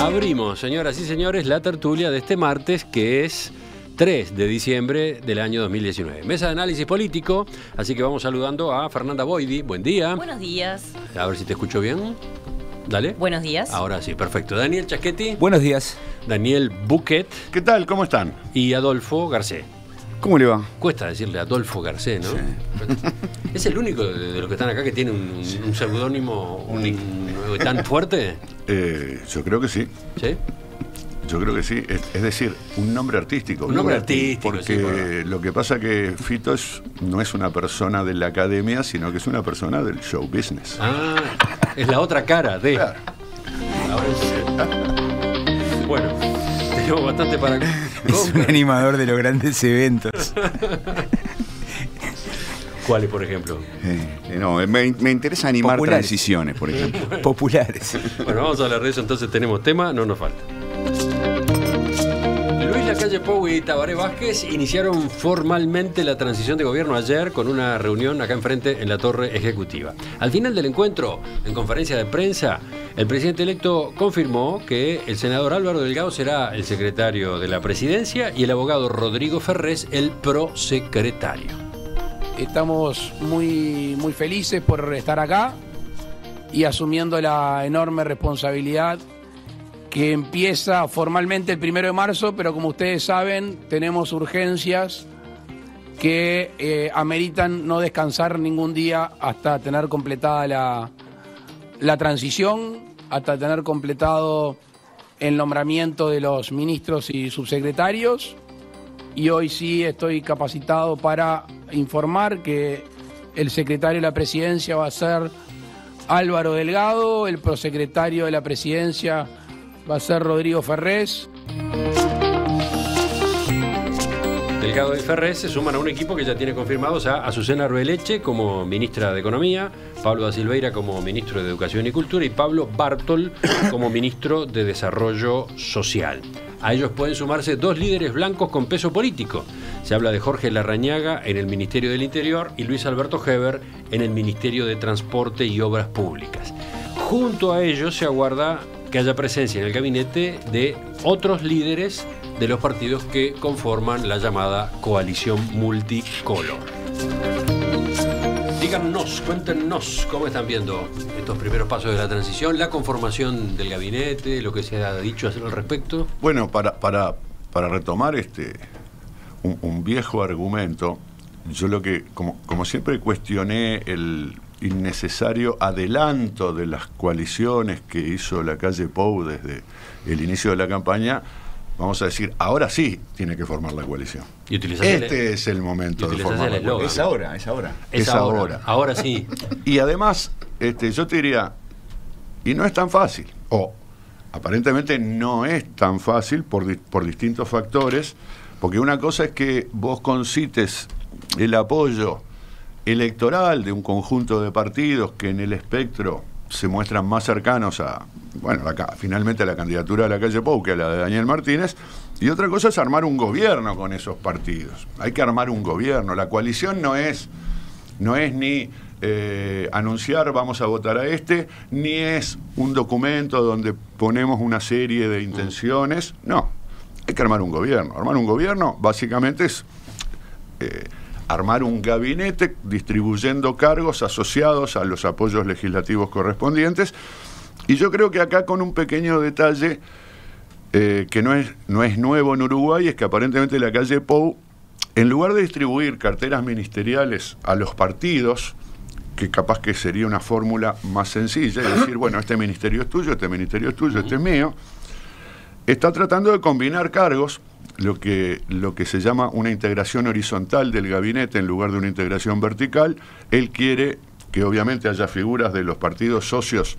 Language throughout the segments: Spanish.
Abrimos, señoras y señores, la tertulia de este martes, que es 3 de diciembre del año 2019. Mesa de análisis político, así que vamos saludando a Fernanda Boidi. Buen día. Buenos días. A ver si te escucho bien. Dale. Buenos días. Ahora sí, perfecto. Daniel Chaschetti. Buenos días. Daniel Buquet. ¿Qué tal? ¿Cómo están? Y Adolfo Garcé. ¿Cómo le va? Cuesta decirle Adolfo Garcé, ¿no? Sí. ¿Es el único de los que están acá que tiene un seudónimo tan fuerte? Yo creo que sí. ¿Sí? Yo creo que sí. Es decir, un nombre artístico. Un nombre artístico, porque sí, bueno. Lo que pasa que Fito no es una persona de la academia, sino que es una persona del show business. Ah, es la otra cara de... Claro. Ahora sí. Bueno, tenemos bastante para... Es un animador de los grandes eventos. ¿Cuáles, por ejemplo? No, me interesa animar Populares. transiciones, por ejemplo. Populares. Bueno, vamos a hablar de eso, entonces tenemos tema, no nos falta. Luis Lacalle Pou y Tabaré Vázquez iniciaron formalmente la transición de gobierno ayer con una reunión acá enfrente en la Torre Ejecutiva. Al final del encuentro, en conferencia de prensa, el presidente electo confirmó que el senador Álvaro Delgado será el secretario de la presidencia y el abogado Rodrigo Ferrés el prosecretario. Estamos muy felices por estar acá y asumiendo la enorme responsabilidad que empieza formalmente el 1 de marzo, pero como ustedes saben, tenemos urgencias que ameritan no descansar ningún día hasta tener completada la transición, hasta tener completado el nombramiento de los ministros y subsecretarios. Y hoy sí estoy capacitado para informar que el secretario de la presidencia va a ser Álvaro Delgado, el prosecretario de la presidencia va a ser Rodrigo Ferrés. Delgado y Ferrés se suman a un equipo que ya tiene confirmados a Azucena Arbeleche como ministra de Economía, Pablo da Silveira como ministro de Educación y Cultura y Pablo Bartol como ministro de Desarrollo Social. A ellos pueden sumarse 2 líderes blancos con peso político. Se habla de Jorge Larrañaga en el Ministerio del Interior y Luis Alberto Heber en el Ministerio de Transporte y Obras Públicas. Junto a ellos se aguarda que haya presencia en el gabinete de otros líderes de los partidos que conforman la llamada coalición multicolor. Díganos, cuéntenos cómo están viendo estos primeros pasos de la transición, la conformación del gabinete, lo que se ha dicho al respecto. Bueno, para retomar un viejo argumento, yo lo que, como siempre, cuestioné el innecesario adelanto de las coaliciones que hizo Lacalle Pou desde el inicio de la campaña. Vamos a decir, ahora sí tiene que formar la coalición. Y es el momento de formar la coalición. Es ahora. Ahora sí. Y además, yo te diría, y no es tan fácil, o aparentemente no es tan fácil por distintos factores, porque una cosa es que vos concites el apoyo electoral de un conjunto de partidos que en el espectro se muestran más cercanos a, bueno, finalmente a la candidatura de Lacalle Pou que a la de Daniel Martínez, y otra cosa es armar un gobierno con esos partidos. Hay que armar un gobierno. La coalición no es ni anunciar vamos a votar a ni es un documento donde ponemos una serie de intenciones. No, hay que armar un gobierno. Armar un gobierno básicamente es armar un gabinete distribuyendo cargos asociados a los apoyos legislativos correspondientes. Y yo creo que acá con un pequeño detalle que no es nuevo en Uruguay, es que aparentemente Lacalle Pou, en lugar de distribuir carteras ministeriales a los partidos, que capaz que sería una fórmula más sencilla, y decir, bueno, este ministerio es tuyo, este ministerio es tuyo, este es mío, está tratando de combinar cargos, lo que se llama una integración horizontal del gabinete en lugar de una integración vertical. Él quiere que obviamente haya figuras de los partidos socios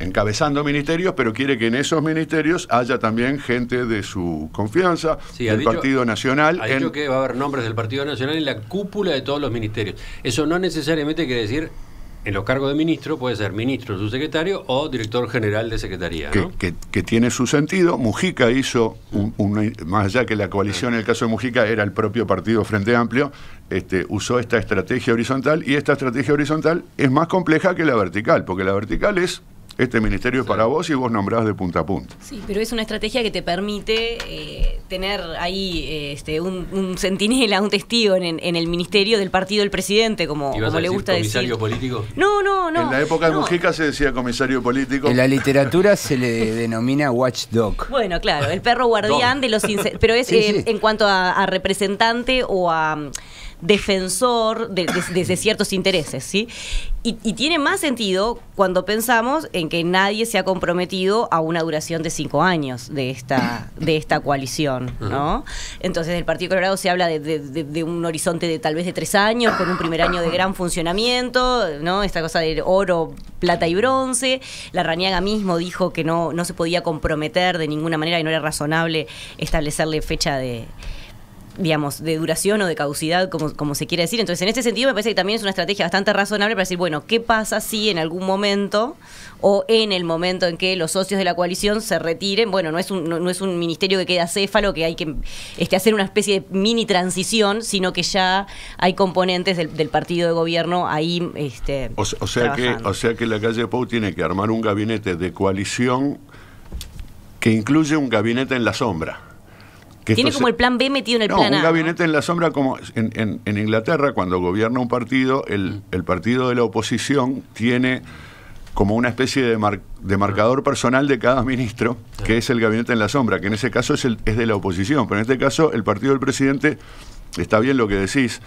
encabezando ministerios, pero quiere que en esos ministerios haya también gente de su confianza, del Partido Nacional. Ha dicho que va a haber nombres del Partido Nacional en la cúpula de todos los ministerios. Eso no necesariamente quiere decir, en los cargos de ministro, puede ser ministro, subsecretario o director general de secretaría, ¿no? Que tiene su sentido. Mujica hizo, más allá que la coalición en el caso de Mujica era el propio partido Frente Amplio, usó esta estrategia horizontal, y esta estrategia horizontal es más compleja que la vertical, porque la vertical es este ministerio es para vos y vos nombrás de punta a punta. Sí, pero es una estrategia que te permite tener ahí un centinela, un testigo en el ministerio del partido del presidente, como le gusta decir. ¿Comisario político? No. En la época de Mujica se decía comisario político. En la literatura se le denomina watchdog. Bueno, claro, el perro guardián de los... Pero es Sí. en cuanto a representante o a defensor de ciertos intereses, ¿sí? Y tiene más sentido cuando pensamos en que nadie se ha comprometido a una duración de 5 años de esta coalición, ¿no? Entonces, del Partido Colorado se habla de un horizonte de tal vez de 3 años, con un primer año de gran funcionamiento, ¿no? Esta cosa de oro, plata y bronce. Larrañaga mismo dijo que no se podía comprometer de ninguna manera, que no era razonable establecerle fecha de duración o de caducidad, como se quiere decir. Entonces, en este sentido, me parece que también es una estrategia bastante razonable para decir, bueno, ¿qué pasa si en algún momento o en el momento en que los socios de la coalición se retiren? Bueno, no es un ministerio que queda acéfalo, que hay que hacer una especie de mini transición, sino que ya hay componentes del partido de gobierno ahí o sea que la calle Pou tiene que armar un gabinete de coalición que incluye un gabinete en la sombra. Tiene como el plan B metido en el plan A. Un gabinete en la sombra, como en Inglaterra, cuando gobierna un partido, el partido de la oposición tiene como una especie de marcador personal de cada ministro, que es el gabinete en la sombra, que en ese caso es de la oposición, pero en este caso el partido del presidente, está bien lo que decís,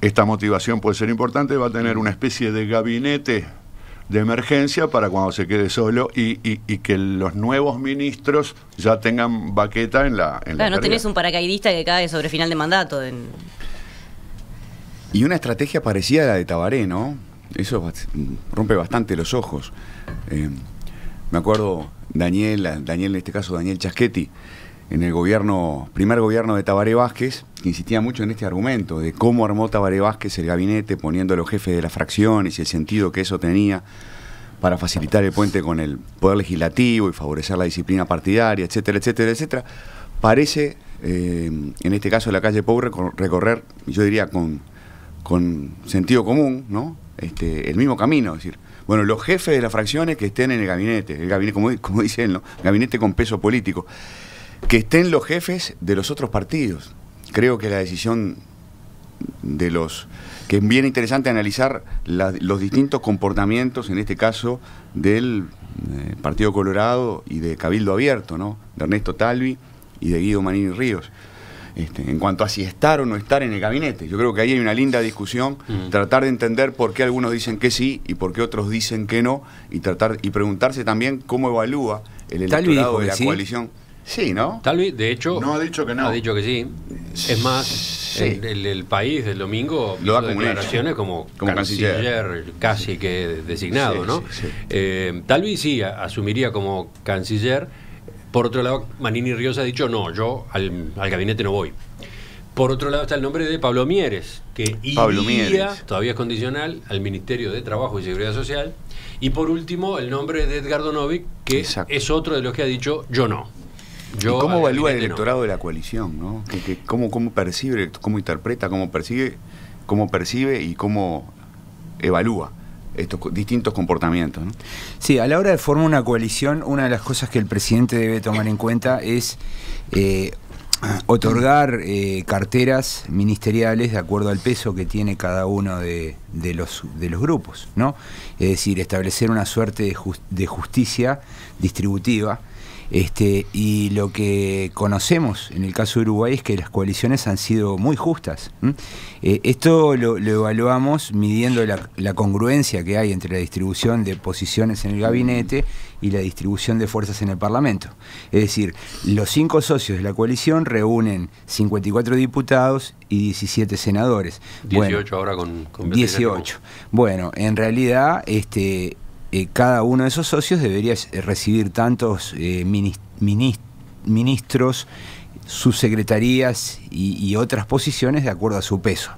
esta motivación puede ser importante, va a tener una especie de gabinete de emergencia para cuando se quede solo y que los nuevos ministros ya tengan baqueta en la Claro, no tenés un paracaidista que cae sobre final de mandato. Y una estrategia parecida a la de Tabaré, ¿no? Eso rompe bastante los ojos. Me acuerdo Daniel, en este caso Daniel Chaschetti, en el primer gobierno de Tabaré Vázquez, que insistía mucho en este argumento de cómo armó Tabaré Vázquez el gabinete, poniendo a los jefes de las fracciones y el sentido que eso tenía para facilitar el puente con el Poder Legislativo y favorecer la disciplina partidaria, etcétera, etcétera, etcétera. Parece, en este caso de la calle Pou, recorrer, yo diría con sentido común, ¿no? El mismo camino, es decir, bueno, los jefes de las fracciones que estén en el gabinete, como dice él, ¿no? Gabinete con peso político. Que estén los jefes de los otros partidos. Creo que la decisión que es bien interesante analizar los distintos comportamientos, en este caso del Partido Colorado y de Cabildo Abierto, ¿no? De Ernesto Talvi y de Guido Manini Ríos, en cuanto a si estar o no estar en el gabinete. Yo creo que ahí hay una linda discusión, tratar de entender por qué algunos dicen que sí y por qué otros dicen que no, y preguntarse también cómo evalúa el electorado de la coalición. Sí, ¿no? Talvi, de hecho, no ha dicho que no. Ha dicho que sí. Es más, sí. El País del domingo lo hizo da declaraciones como canciller casi que designado, ¿no? Sí. Talvi sí asumiría como canciller. Por otro lado, Manini Ríos ha dicho, no, yo al gabinete no voy. Por otro lado está el nombre de Pablo Mieres, que iría, todavía es condicional, al Ministerio de Trabajo y Seguridad Social. Y por último, el nombre de Edgardo Novick, que es otro de los que ha dicho, yo no. ¿Y cómo evalúa el electorado de la coalición, ¿no? ¿Cómo percibe, cómo interpreta, cómo percibe y cómo evalúa estos distintos comportamientos, ¿no? Sí, a la hora de formar una coalición, una de las cosas que el presidente debe tomar en cuenta es otorgar carteras ministeriales de acuerdo al peso que tiene cada uno de los grupos, ¿no? Es decir, establecer una suerte de justicia distributiva. Y lo que conocemos en el caso de Uruguay es que las coaliciones han sido muy justas. Esto lo evaluamos midiendo la congruencia que hay entre la distribución de posiciones en el gabinete y la distribución de fuerzas en el Parlamento. Es decir, los 5 socios de la coalición reúnen 54 diputados y 17 senadores. 18 ahora con 18. Bueno, en realidad cada uno de esos socios debería recibir tantos ministros, subsecretarías y otras posiciones de acuerdo a su peso.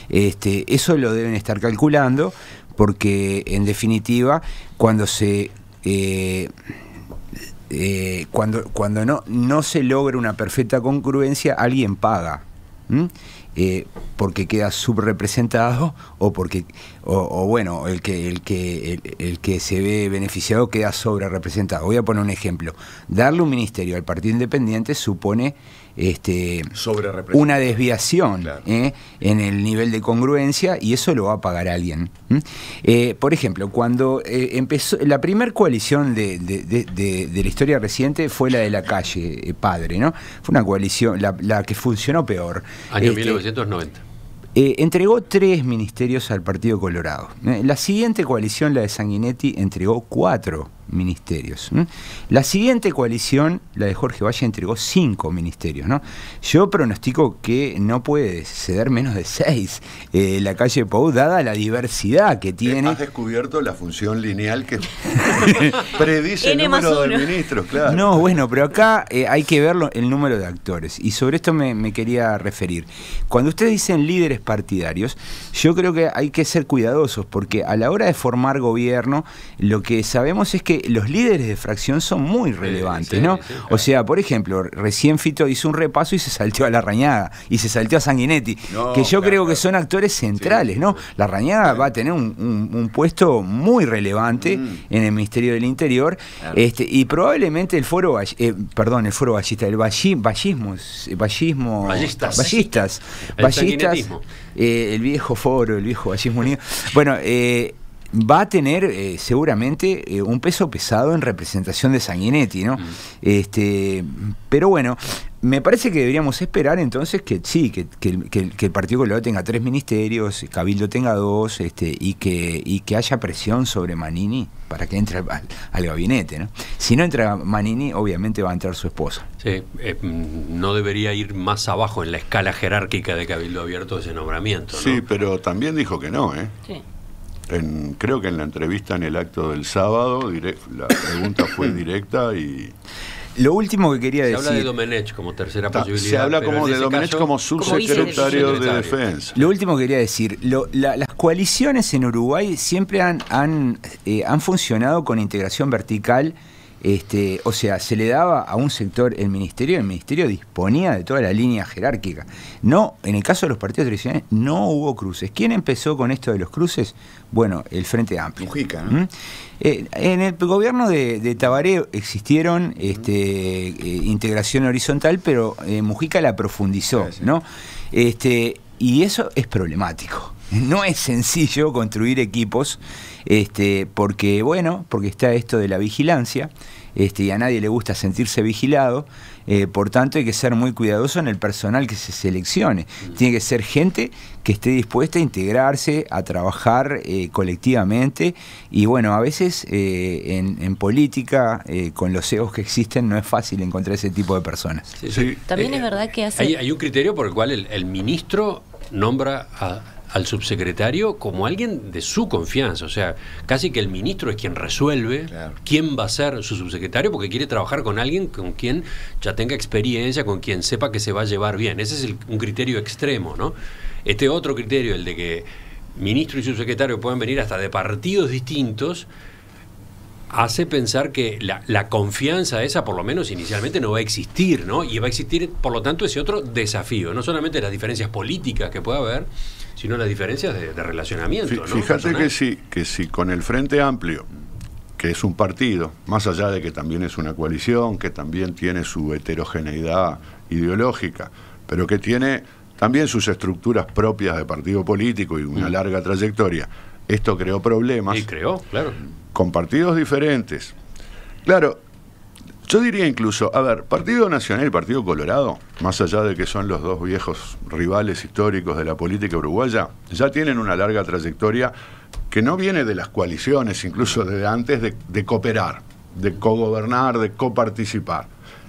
Eso lo deben estar calculando porque, en definitiva, cuando no se logra una perfecta congruencia, alguien paga. porque queda subrepresentado o porque bueno, el que se ve beneficiado queda sobrerepresentado. Voy a poner un ejemplo. Darle un ministerio al Partido Independiente supone una desviación, claro, en el nivel de congruencia, y eso lo va a pagar alguien. Por ejemplo, cuando empezó la primera coalición de la historia reciente fue la de la calle Padre, ¿no? Fue una coalición, la que funcionó peor. Año 1990. Entregó 3 ministerios al Partido Colorado. La siguiente coalición, la de Sanguinetti, entregó 4 ministerios. La siguiente coalición, la de Jorge Valle, entregó 5 ministerios, ¿no? Yo pronostico que no puede ceder menos de 6 la calle Pou, dada la diversidad que tiene. Has descubierto la función lineal que predice el número de ministros, claro. No, bueno, pero acá hay que ver el número de actores, y sobre esto me quería referir. Cuando ustedes dicen líderes partidarios, yo creo que hay que ser cuidadosos, porque a la hora de formar gobierno, lo que sabemos es que los líderes de fracción son muy relevantes, ¿no? Sí, claro. O sea, por ejemplo, recién Fito hizo un repaso y se salteó a Larrañaga y se salteó a Sanguinetti, que yo creo que son actores centrales, ¿no? Larrañaga va a tener un puesto muy relevante en el Ministerio del Interior, y probablemente el foro ballista, el ballistas, el viejo foro, el viejo ballismo unido. Bueno, va a tener seguramente un peso pesado en representación de Sanguinetti, ¿no? Pero bueno, me parece que deberíamos esperar entonces que sí, que el Partido Colorado tenga 3 ministerios, Cabildo tenga 2, y que haya presión sobre Manini para que entre al gabinete, ¿no? Si no entra Manini, obviamente va a entrar su esposa. Sí, no debería ir más abajo en la escala jerárquica de Cabildo Abierto ese nombramiento, ¿no? Sí, pero también dijo que no, ¿eh? Sí. Creo que en la entrevista en el acto del sábado la pregunta fue directa y... Lo último que quería decir... Se habla de Domenech como tercera posibilidad. Se habla como de Domenech como subsecretario de Defensa. Lo último que quería decir, las coaliciones en Uruguay siempre han funcionado con integración vertical. O sea, se le daba a un sector el ministerio disponía de toda la línea jerárquica. No, en el caso de los partidos tradicionales no hubo cruces. ¿Quién empezó con esto de los cruces? Bueno, el Frente Amplio. Mujica, ¿no? En el gobierno de Tabaré existieron integración horizontal, pero Mujica la profundizó, sí. ¿No? Y eso es problemático. No es sencillo construir equipos, porque está esto de la vigilancia, y a nadie le gusta sentirse vigilado, por tanto hay que ser muy cuidadoso en el personal que se seleccione. Tiene que ser gente que esté dispuesta a integrarse, a trabajar colectivamente, y bueno, a veces en política, con los egos que existen, no es fácil encontrar ese tipo de personas. Sí, sí. También es verdad que hay un criterio por el cual el ministro nombra al subsecretario como alguien de su confianza, o sea, casi que el ministro es quien resuelve, claro, quién va a ser su subsecretario, porque quiere trabajar con alguien con quien ya tenga experiencia, con quien sepa que se va a llevar bien. Ese es un criterio extremo, ¿no? Este otro criterio, el de que ministro y subsecretario pueden venir hasta de partidos distintos, hace pensar que la confianza esa, por lo menos inicialmente, no va a existir, ¿no? Y va a existir, por lo tanto, ese otro desafío, no solamente las diferencias políticas que pueda haber, sino las diferencias de relacionamiento, ¿no? Fíjate que si con el Frente Amplio, que es un partido, más allá de que también es una coalición, que también tiene su heterogeneidad ideológica, pero que tiene también sus estructuras propias de partido político y una larga trayectoria, esto creó problemas. Y creó, claro. Con partidos diferentes. Claro, yo diría incluso, a ver, Partido Nacional y Partido Colorado, más allá de que son los dos viejos rivales históricos de la política uruguaya, ya tienen una larga trayectoria que no viene de las coaliciones, incluso desde antes de cooperar, de cogobernar, de coparticipar.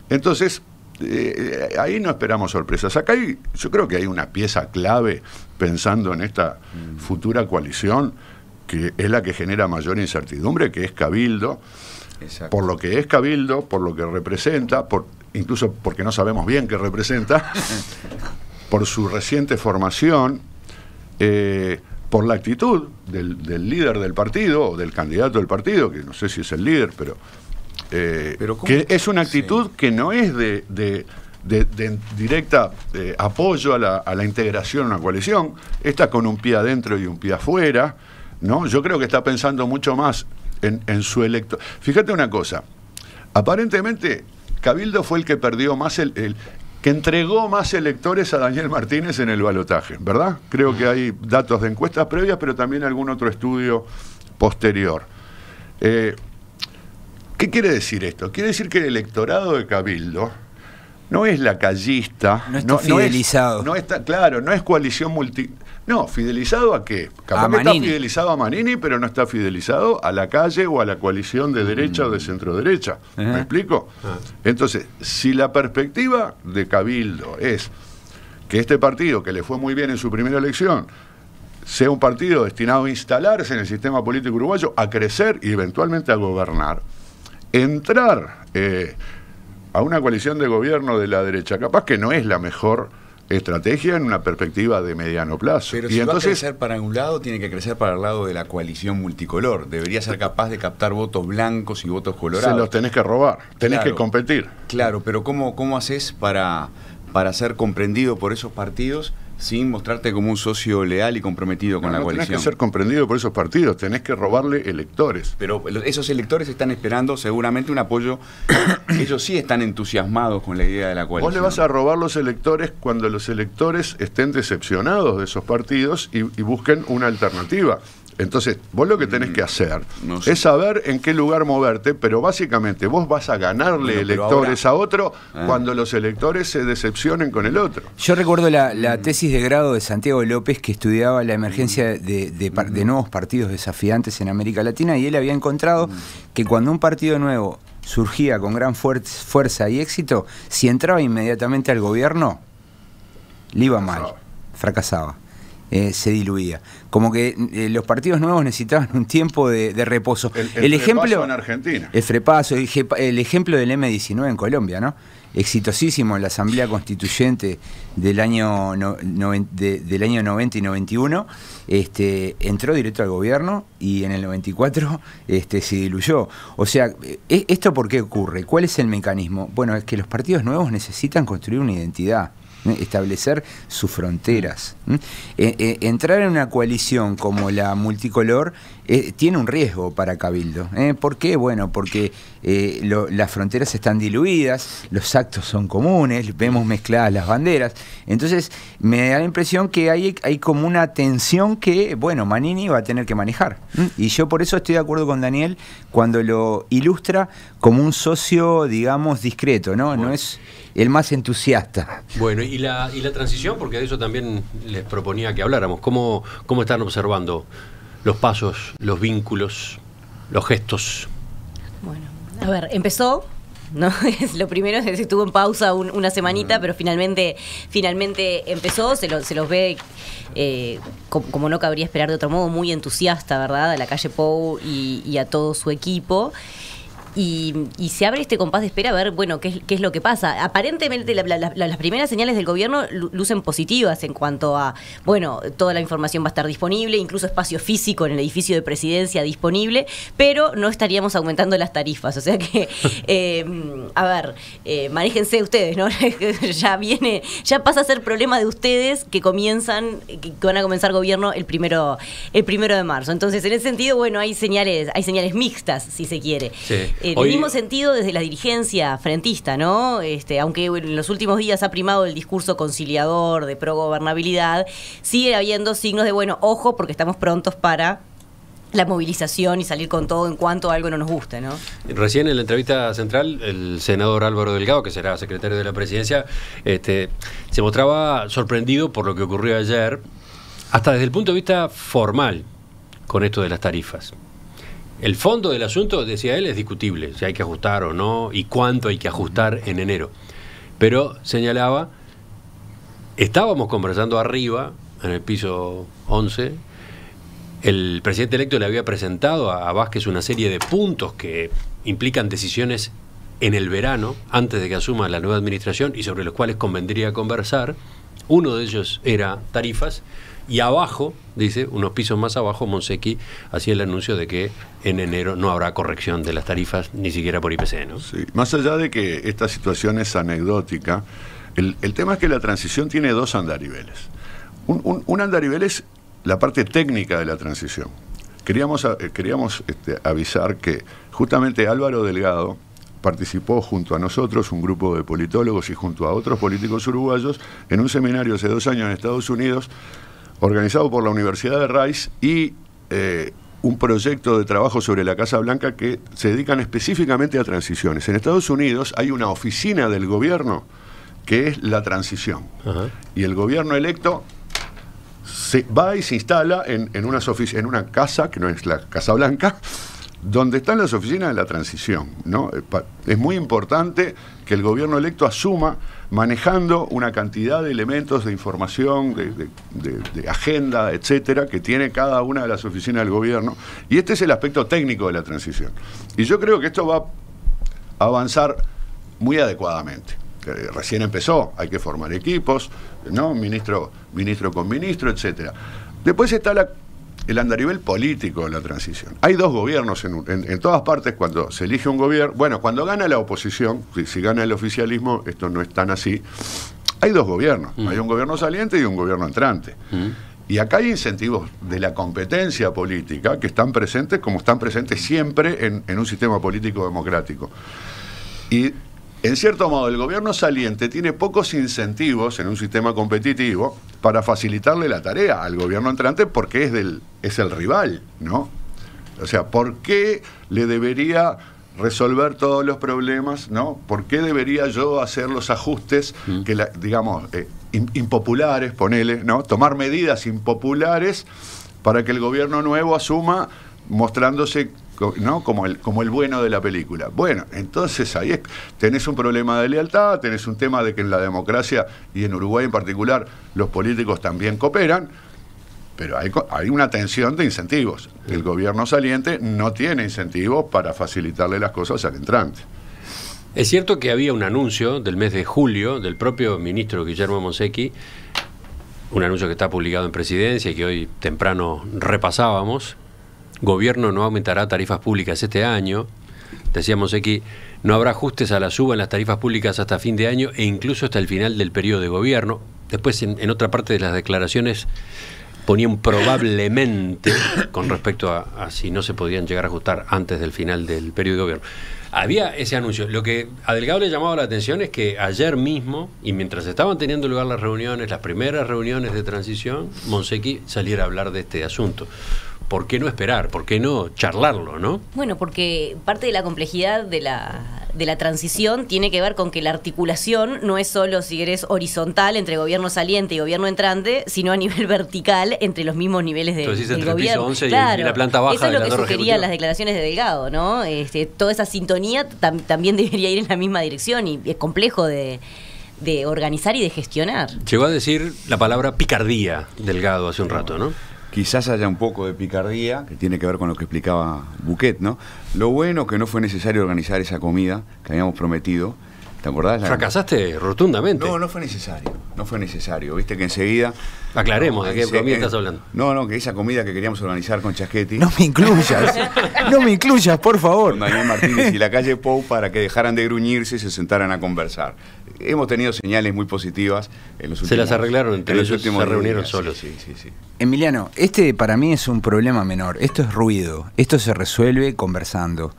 Entonces, ahí no esperamos sorpresas. Acá yo creo que hay una pieza clave pensando en esta futura coalición, que es la que genera mayor incertidumbre, que es Cabildo. Exacto. Por lo que es Cabildo, por lo que representa, incluso porque no sabemos bien qué representa, por su reciente formación, por la actitud del líder del partido, o del candidato del partido, que no sé si es el líder, pero que es una actitud, sí, que no es de de directa apoyo a la integración en una coalición. Está con un pie adentro y un pie afuera, ¿no? Yo creo que está pensando mucho más en su electo. Fíjate una cosa, aparentemente Cabildo fue el que perdió más, que entregó más electores a Daniel Martínez en el balotaje, ¿verdad? Creo que hay datos de encuestas previas, pero también algún otro estudio posterior. ¿Qué quiere decir esto? Quiere decir que el electorado de Cabildo no es lacayista, no está fidelizado. No está, claro, no es coalición No, ¿fidelizado a qué? Capaz que está fidelizado a Manini, pero no está fidelizado a la calle o a la coalición de derecha o de centro-derecha. ¿Me explico? Entonces, si la perspectiva de Cabildo es que este partido, que le fue muy bien en su primera elección, sea un partido destinado a instalarse en el sistema político uruguayo, a crecer y eventualmente a gobernar, entrar a una coalición de gobierno de la derecha, capaz que no es la mejor estrategia en una perspectiva de mediano plazo. Pero y si entonces, va a crecer para un lado, tiene que crecer para el lado de la coalición multicolor. Debería ser capaz de captar votos blancos y votos colorados. se los tenés que robar, tenés que competir. Claro, pero ¿cómo haces para ser comprendido por esos partidos sin mostrarte como un socio leal y comprometido con la coalición? Tenés que ser comprendido por esos partidos, tenés que robarle electores. Pero esos electores están esperando seguramente un apoyo. Ellos sí están entusiasmados con la idea de la coalición. Vos le vas a robar los electores cuando los electores estén decepcionados de esos partidos y busquen una alternativa. Entonces, vos lo que tenés que hacer es saber en qué lugar moverte, pero básicamente vos vas a ganarle electores a otro cuando los electores se decepcionen con el otro. Yo recuerdo la tesis de grado de Santiago López, que estudiaba la emergencia de nuevos partidos desafiantes en América Latina, y él había encontrado que cuando un partido nuevo surgía con gran fuerza y éxito, si entraba inmediatamente al gobierno, le iba mal, fracasaba. Se diluía. Como que los partidos nuevos necesitaban un tiempo de reposo. El ejemplo en Argentina. El FREPASO, el ejemplo del M19 en Colombia, ¿no? Exitosísimo en la Asamblea Constituyente del año 90 y 91, entró directo al gobierno y en el 94 se diluyó. O sea, ¿esto por qué ocurre? ¿Cuál es el mecanismo? Bueno, es que los partidos nuevos necesitan construir una identidad, establecer sus fronteras. Entrar en una coalición como la multicolor tiene un riesgo para Cabildo. ¿Por qué? Bueno, porque las fronteras están diluidas, los actos son comunes, vemos mezcladas las banderas. Entonces me da la impresión que hay como una tensión que, bueno, Manini va a tener que manejar. Y yo por eso estoy de acuerdo con Daniel cuando lo ilustra como un socio, digamos, discreto, ¿no? Bueno. No es el más entusiasta. Bueno, y la transición, porque de eso también les proponía que habláramos. ¿Cómo están observando los pasos, los vínculos, los gestos? Bueno, a ver, empezó, ¿no? Lo primero es que estuvo en pausa una semanita, pero finalmente empezó, se los ve, como no cabría esperar de otro modo, muy entusiasta, ¿verdad? A la calle Pou y a todo su equipo. Y se abre este compás de espera a ver, bueno, qué es lo que pasa. Aparentemente las primeras señales del gobierno lucen positivas en cuanto a, bueno, toda la información va a estar disponible, incluso espacio físico en el edificio de presidencia disponible, pero no estaríamos aumentando las tarifas. O sea que, a ver, manéjense ustedes, ¿no? ya pasa a ser problema de ustedes que van a comenzar gobierno el primero de marzo. Entonces, en ese sentido, bueno, hay señales mixtas, si se quiere. Sí. En el mismo sentido desde la dirigencia frentista, ¿no? Aunque en los últimos días ha primado el discurso conciliador de progobernabilidad, sigue habiendo signos de, bueno, ojo, porque estamos prontos para la movilización y salir con todo en cuanto algo no nos guste, ¿no? Recién en la entrevista central, el senador Álvaro Delgado, que será secretario de la presidencia, se mostraba sorprendido por lo que ocurrió ayer, hasta desde el punto de vista formal, con esto de las tarifas. El fondo del asunto, decía él, es discutible, si hay que ajustar o no, y cuánto hay que ajustar en enero. Pero señalaba, estábamos conversando arriba, en el piso 11, el presidente electo le había presentado a Vázquez una serie de puntos que implican decisiones en el verano, antes de que asuma la nueva administración, y sobre los cuales convendría conversar, Uno de ellos era tarifas, y abajo, dice, unos pisos más abajo, Monsecchi hacía el anuncio de que en enero no habrá corrección de las tarifas, ni siquiera por IPC, ¿no? Sí. Más allá de que esta situación es anecdótica, el tema es que la transición tiene dos andariveles. Un andarivel es la parte técnica de la transición. Queríamos avisar que justamente Álvaro Delgado participó junto a nosotros, un grupo de politólogos y junto a otros políticos uruguayos, en un seminario hace 2 años en Estados Unidos, organizado por la Universidad de Rice, y un proyecto de trabajo sobre la Casa Blanca que se dedican específicamente a transiciones. En Estados Unidos hay una oficina del gobierno que es la transición. Ajá. Y el gobierno electo se va y se instala en una casa, que no es la Casa Blanca, donde están las oficinas de la transición, ¿no? Es muy importante que el gobierno electo asuma manejando una cantidad de elementos de información, de agenda, etcétera, que tiene cada una de las oficinas del gobierno. Y este es el aspecto técnico de la transición. Y yo creo que esto va a avanzar muy adecuadamente. Recién empezó, hay que formar equipos, ¿no? Ministro con ministro, etcétera. Después está el andarivel político de la transición. Hay dos gobiernos en todas partes cuando se elige un gobierno. Bueno, cuando gana la oposición, si gana el oficialismo, esto no es tan así. Hay dos gobiernos. Hay un gobierno saliente y un gobierno entrante. Y acá hay incentivos de la competencia política que están presentes como están presentes siempre en un sistema político democrático. Y en cierto modo, el gobierno saliente tiene pocos incentivos en un sistema competitivo para facilitarle la tarea al gobierno entrante porque es el rival, ¿no? O sea, ¿por qué le debería resolver todos los problemas, ¿no? ¿Por qué debería yo hacer los ajustes que, digamos, impopulares, ponele, ¿no? Tomar medidas impopulares para que el gobierno nuevo asuma mostrándose, ¿no? como el bueno de la película? Bueno, entonces ahí tenés un problema de lealtad, tenés un tema de que en la democracia y en Uruguay en particular los políticos también cooperan, pero hay una tensión de incentivos. El gobierno saliente no tiene incentivos para facilitarle las cosas al entrante. Es cierto que había un anuncio del mes de julio del propio ministro Guillermo Monsecchi, un anuncio que está publicado en Presidencia y que hoy temprano repasábamos. Gobierno no aumentará tarifas públicas este año. Decía Monsecchi, no habrá ajustes a la suba en las tarifas públicas hasta fin de año e incluso hasta el final del periodo de gobierno. Después, en otra parte de las declaraciones, ponía un probablemente con respecto a si no se podían llegar a ajustar antes del final del periodo de gobierno. Había ese anuncio. Lo que a Delgado le llamaba la atención es que ayer mismo, y mientras estaban teniendo lugar las reuniones, las primeras reuniones de transición, Monsecchi saliera a hablar de este asunto. ¿Por qué no esperar? ¿Por qué no charlarlo, no? Bueno, porque parte de la complejidad de la transición tiene que ver con que la articulación no es solo, si querés, horizontal entre gobierno saliente y gobierno entrante, sino a nivel vertical entre los mismos niveles del gobierno. 11 claro, y la planta baja. Eso es lo que sugerían las declaraciones de Delgado, ¿no? Toda esa sintonía también debería ir en la misma dirección y es complejo de organizar y de gestionar. Llegó a decir la palabra picardía Delgado hace un rato, ¿no? Quizás haya un poco de picardía, que tiene que ver con lo que explicaba Buquet, ¿no? Lo bueno que no fue necesario organizar esa comida que habíamos prometido. ¿Te acordás? Fracasaste rotundamente. No fue necesario. No fue necesario. Viste que enseguida... Aclaremos de qué comida estás hablando. No, que esa comida que queríamos organizar con Chasquetti... No me incluyas, por favor. Con Daniel Martínez y la calle Pou para que dejaran de gruñirse y se sentaran a conversar. Hemos tenido señales muy positivas en los últimos... Se las arreglaron entre ellos, se reunieron días, solos. Sí. Emiliano, para mí es un problema menor. Esto es ruido. Esto se resuelve conversando.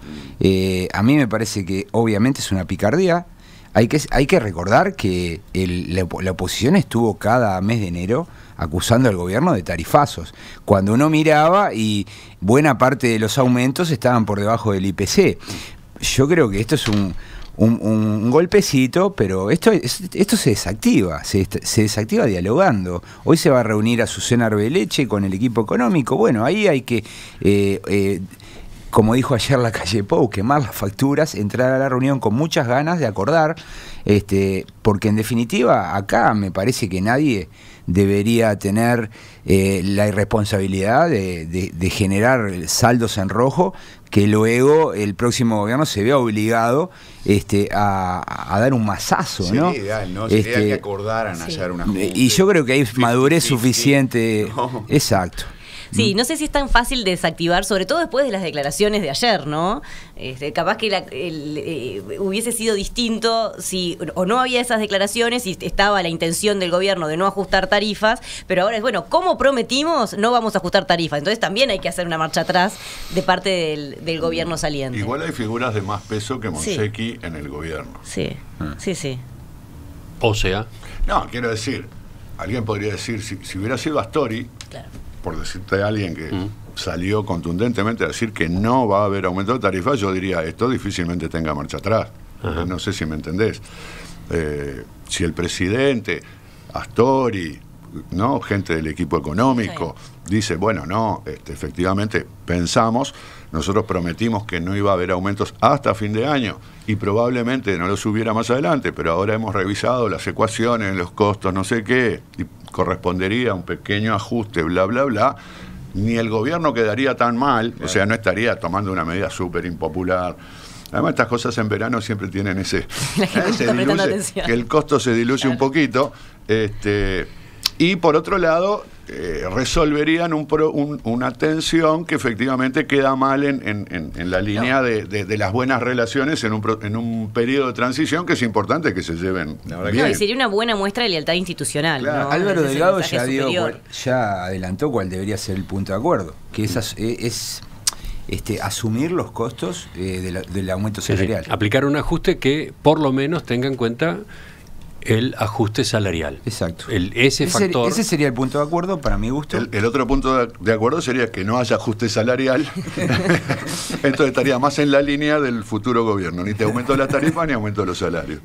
A mí me parece que obviamente es una picardía. Hay que recordar que la oposición estuvo cada mes de enero acusando al gobierno de tarifazos, cuando uno miraba y buena parte de los aumentos estaban por debajo del IPC. Yo creo que esto es un golpecito, pero esto se desactiva, se desactiva dialogando. Hoy se va a reunir Azucena Arbeleche con el equipo económico. Bueno, ahí hay que... como dijo ayer la calle Pou, quemar las facturas, entrar a la reunión con muchas ganas de acordar, porque en definitiva acá me parece que nadie debería tener la irresponsabilidad de generar saldos en rojo que luego el próximo gobierno se vea obligado a dar un mazazo, Sería ¿no? ideal, ¿no? Sería que acordaran hacer una junta. Y yo creo que hay madurez suficiente. No. Exacto. Sí, no sé si es tan fácil desactivar, sobre todo después de las declaraciones de ayer, ¿no? Capaz que hubiese sido distinto si o no había esas declaraciones y estaba la intención del gobierno de no ajustar tarifas, pero ahora es, bueno, como prometimos, no vamos a ajustar tarifas. Entonces también hay que hacer una marcha atrás de parte del gobierno saliente. Igual hay figuras de más peso que Monsecchi en el gobierno. Sí, sí. O sea, No, quiero decir, alguien podría decir, si hubiera sido Astori, Claro. por decirte a alguien que salió contundentemente a decir que no va a haber aumento de tarifas, yo diría, esto difícilmente tenga marcha atrás. No sé si me entendés. Si el presidente, Astori, ¿no? Gente del equipo económico, dice, bueno, no, efectivamente pensamos, nosotros prometimos que no iba a haber aumentos hasta fin de año y probablemente no los hubiera más adelante, pero ahora hemos revisado las ecuaciones, los costos, no sé qué, y correspondería a un pequeño ajuste, bla, bla, bla, ni el gobierno quedaría tan mal, o sea, no estaría tomando una medida súper impopular. Además, estas cosas en verano siempre tienen ese diluye, que el costo se diluye un poquito. Y por otro lado, resolverían una tensión que efectivamente queda mal en la línea de las buenas relaciones en un periodo de transición que es importante que se lleven bien. Y sería una buena muestra de lealtad institucional. Claro, ¿no? Álvaro Ese Delgado mensaje ya adelantó cuál debería ser el punto de acuerdo, que es asumir los costos del aumento salarial. aplicar un ajuste que por lo menos tenga en cuenta el ajuste salarial. Exacto. Ese factor. Ese sería el punto de acuerdo para mi gusto. El otro punto de acuerdo sería que no haya ajuste salarial. Entonces estaría más en la línea del futuro gobierno. Ni te aumento las tarifas ni aumento los salarios.